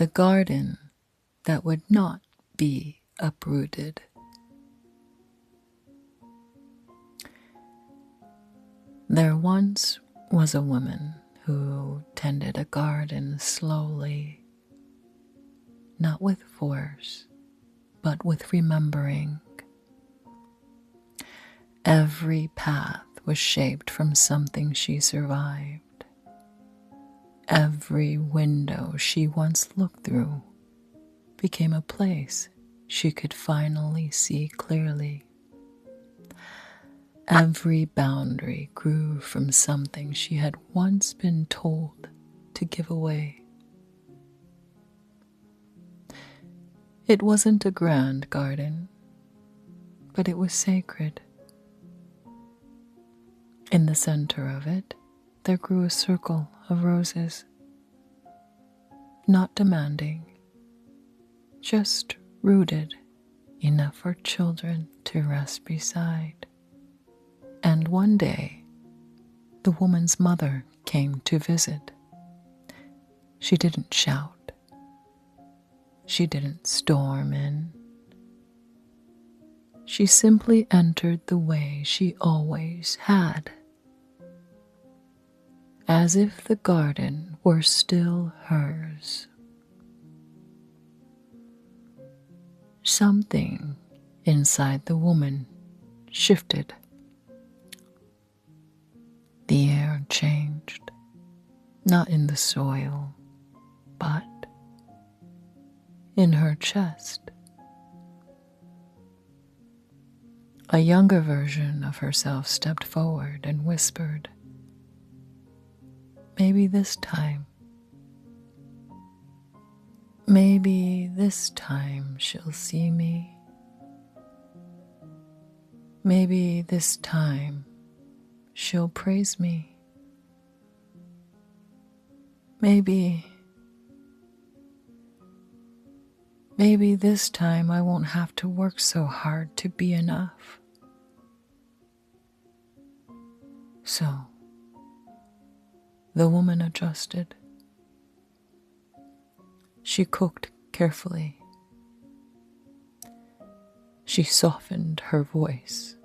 the garden that would not be uprooted. There once was a woman who tended a garden slowly, not with force, but with remembering. Every path was shaped from something she survived. Every window she once looked through became a place she could finally see clearly. Every boundary grew from something she had once been told to give away. It wasn't a grand garden, but it was sacred. In the center of it, there grew a circle of roses, not demanding, just rooted enough for children to rest beside. And one day, the woman's mother came to visit. She didn't shout. She didn't storm in. She simply entered the way she always had, as if the garden were still hers. Something inside the woman shifted. The air changed, not in the soil, but in her chest. A younger version of herself stepped forward and whispered, "Maybe this time she'll see me. Maybe this time she'll praise me. Maybe this time I won't have to work so hard to be enough." So, the woman adjusted. She cooked carefully. She softened her voice.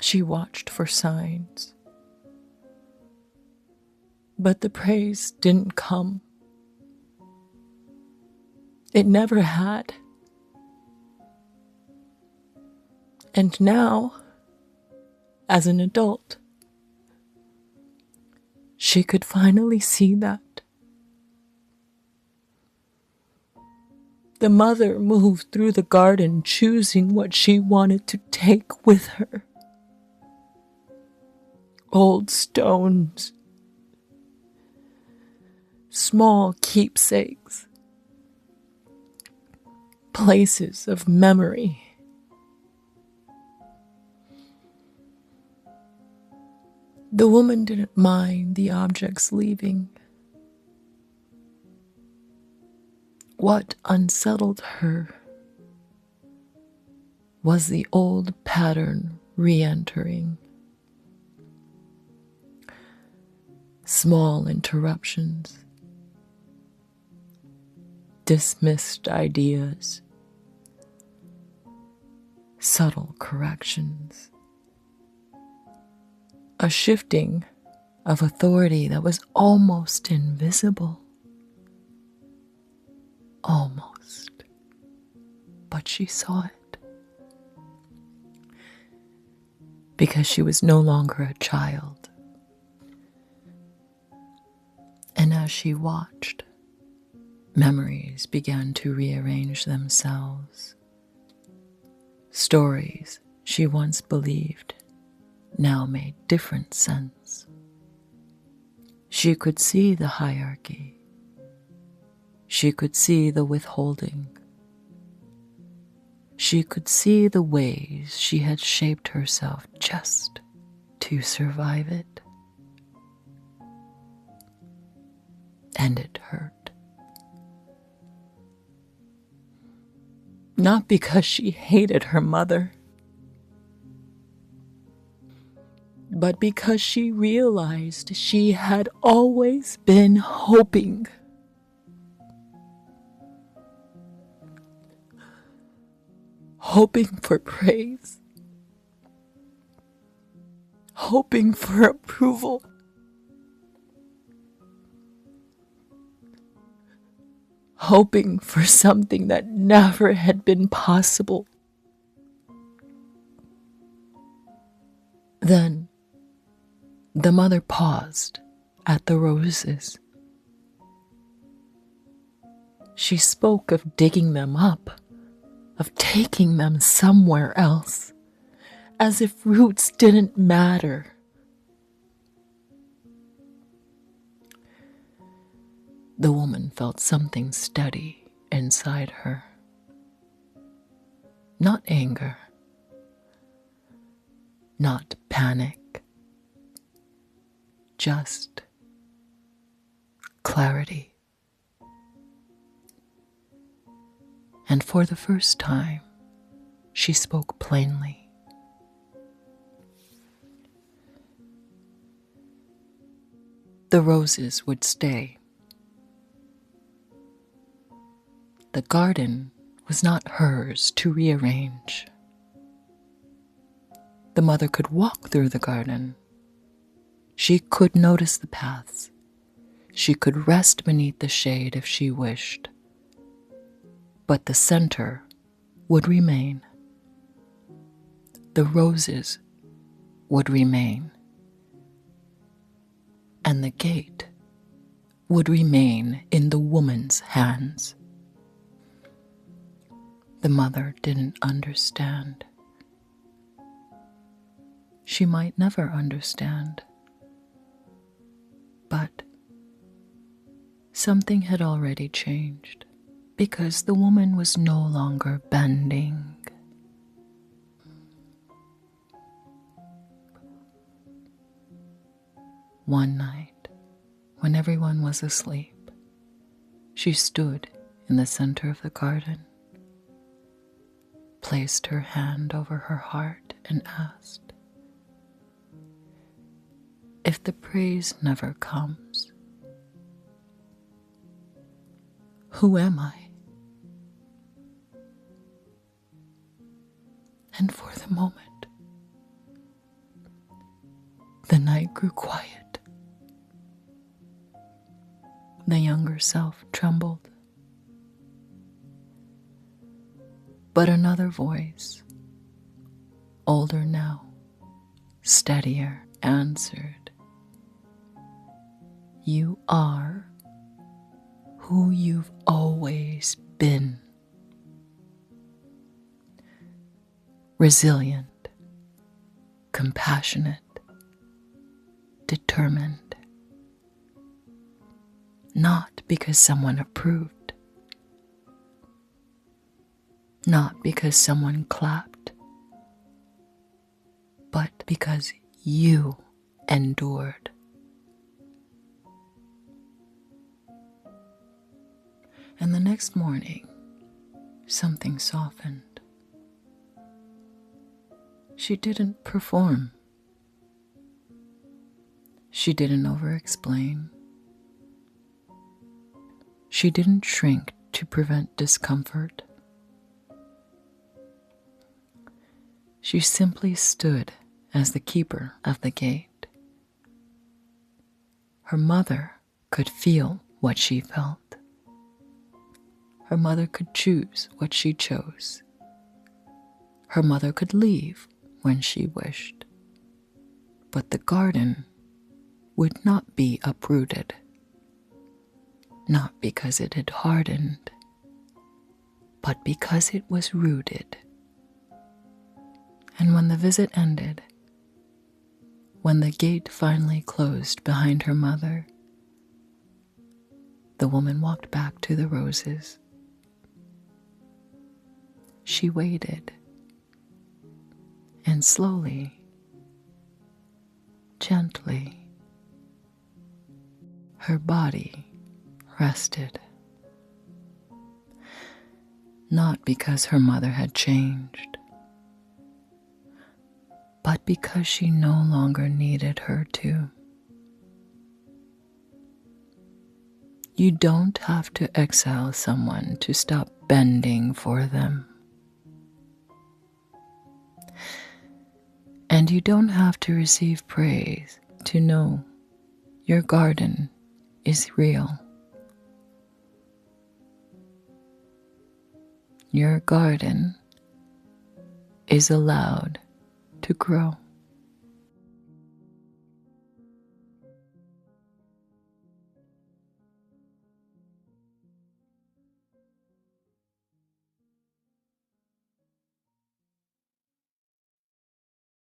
She watched for signs. But the praise didn't come. It never had. And now, as an adult, she could finally see that. The mother moved through the garden, choosing what she wanted to take with her. Old stones, small keepsakes, places of memory. The woman didn't mind the objects leaving. What unsettled her was the old pattern re-entering. Small interruptions, dismissed ideas, subtle corrections, a shifting of authority that was almost invisible. Almost, but she saw it. Because she was no longer a child. And as she watched, memories began to rearrange themselves. Stories she once believed now made different sense. She could see the hierarchy. She could see the withholding. She could see the ways she had shaped herself just to survive it. And it hurt. Not because she hated her mother, but because she realized she had always been hoping hoping for praise, hoping for approval, hoping for something that never had been possible. Then the mother paused at the roses. She spoke of digging them up, of taking them somewhere else, as if roots didn't matter. The woman felt something steady inside her. Not anger, not panic, just clarity. And for the first time, she spoke plainly. The roses would stay. The garden was not hers to rearrange. The mother could walk through the garden. She could notice the paths. She could rest beneath the shade if she wished. But the center would remain. The roses would remain. And the gate would remain in the woman's hands. The mother didn't understand. She might never understand. But something had already changed, because the woman was no longer bending. One night, when everyone was asleep, she stood in the center of the garden, placed her hand over her heart and asked, "If the praise never comes, who am I?" And for the moment, the night grew quiet. The younger self trembled. But another voice, older now, steadier, answered, "You are who you've always been. Resilient, compassionate, determined. Not because someone approved, not because someone clapped, but because you endured." And the next morning, something softened. She didn't perform. She didn't over-explain. She didn't shrink to prevent discomfort. She simply stood as the keeper of the gate. Her mother could feel what she felt. Her mother could choose what she chose. Her mother could leave when she wished. But the garden would not be uprooted. Not because it had hardened, but because it was rooted. And when the visit ended, when the gate finally closed behind her mother, the woman walked back to the roses. She waited, and slowly, gently, her body rested. Not because her mother had changed, but because she no longer needed her to. You don't have to exile someone to stop bending for them. And you don't have to receive praise to know your garden is real. Your garden is allowed to grow.